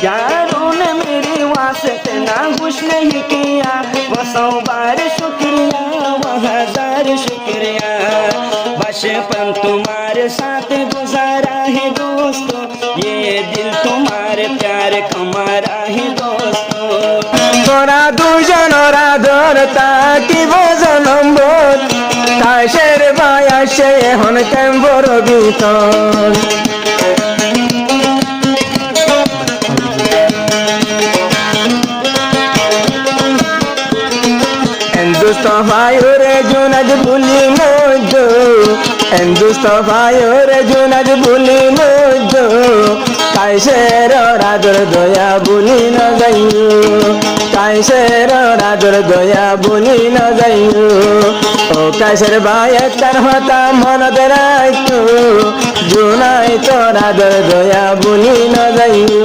यारों ने मेरे वास्ते ना कुछ नहीं किया, वो 100 बार शुक्रिया, वो 1000 शुक्रिया। बचपन तुम्हारे साथ गुजारा है दोस्तों, ये दिल तुम्हारे प्यार कमारा है दोस्तों। তোরা দুজনের আদরতা কি বোঝানো বোধ, কাশের বয়সে এখন কেম বড় বিতন। Endustafayore junad buli mojo, Endustafayore junad buli mojo, Kaisero rador doya buli na jayu, Kaisero rador doya buli na jayu, O Kaiser bayat tarhata manad raiktu, Junai to rador doya buli na jayu.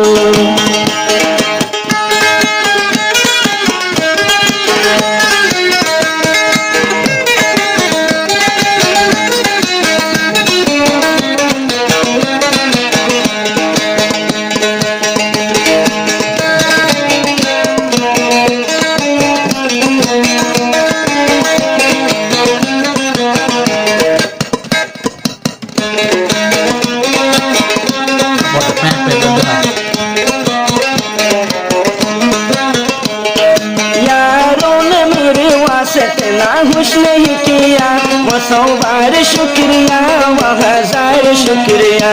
ना कुछ नहीं किया, वो 100 बार शुक्रिया, वो 1000 शुक्रिया।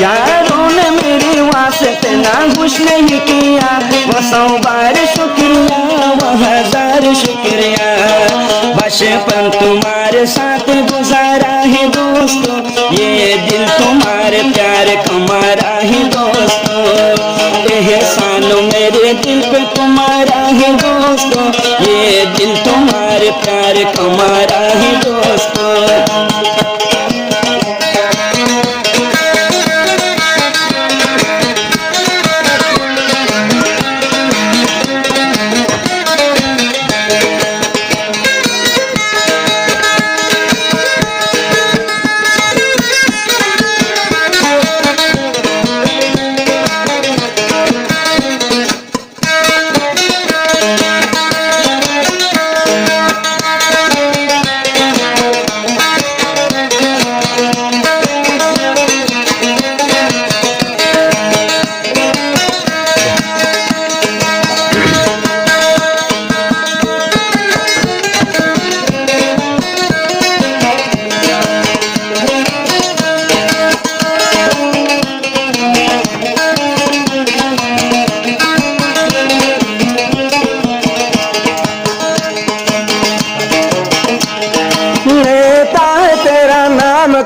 यारों ने मेरे वास्ते ना कुछ नहीं किया, वो 100 बार शुक्रिया, वो 1000 शुक्रिया। बचपन तुम्हारे साथ गुजारा है दोस्तों, ये दिल तुम्हारे प्यार कमारा है दोस्तों। एहसान मेरे दिल पे तुम्हारा है दोस्तों, ये दिल तुम्हारे प्यार कमारा है दोस्तों।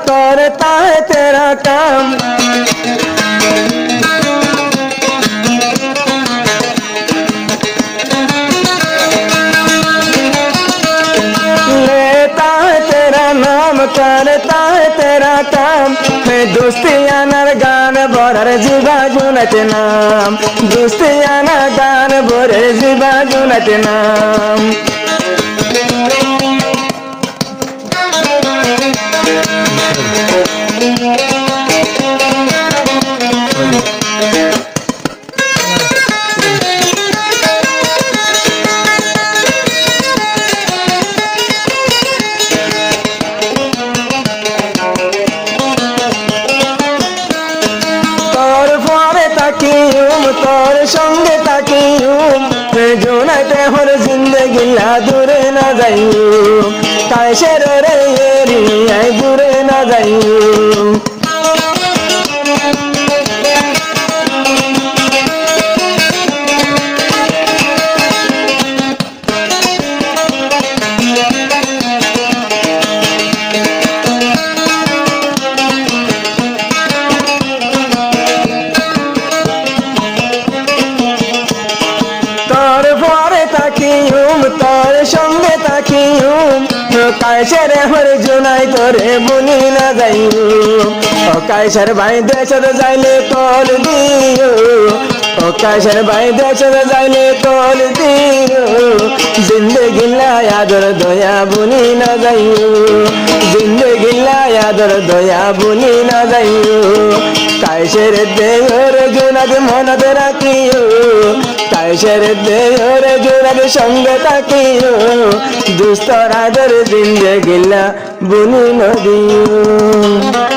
करता है तेरा काम, लेता है तेरा नाम, करता है तेरा काम। मैं दोस्तियानार गान बरार जिबा जुनाते नाम, दोस्तियाना गान बरे जिबा जुनाते नाम। তোর সঙ্গে তাকিউম জোনাতে হর জিন্দগি লা দূরে না যাইউ, কাশের রে এরিয়ায় দূরে না যাইউ। তোর সঙ্গে তাকিউম কাইসার হর জোনাই তোরে বলি না যাইউ, কাইসার ভাই দেশে যাইলে কল দিও, ও কাশের ভাই দেশে যাইলে কল দিও জিন্দগিলা আদর দয়া বুনি না যাইও জিন্দগিলা আদর দয়া বুনি না যাইও কাশের দেহর জুনাদ মনত রাখিও কাশের দেহর জুনাদ সঙ্গে থাকিও দুস্তর আদর জিন্দগিলা বুনি না দিও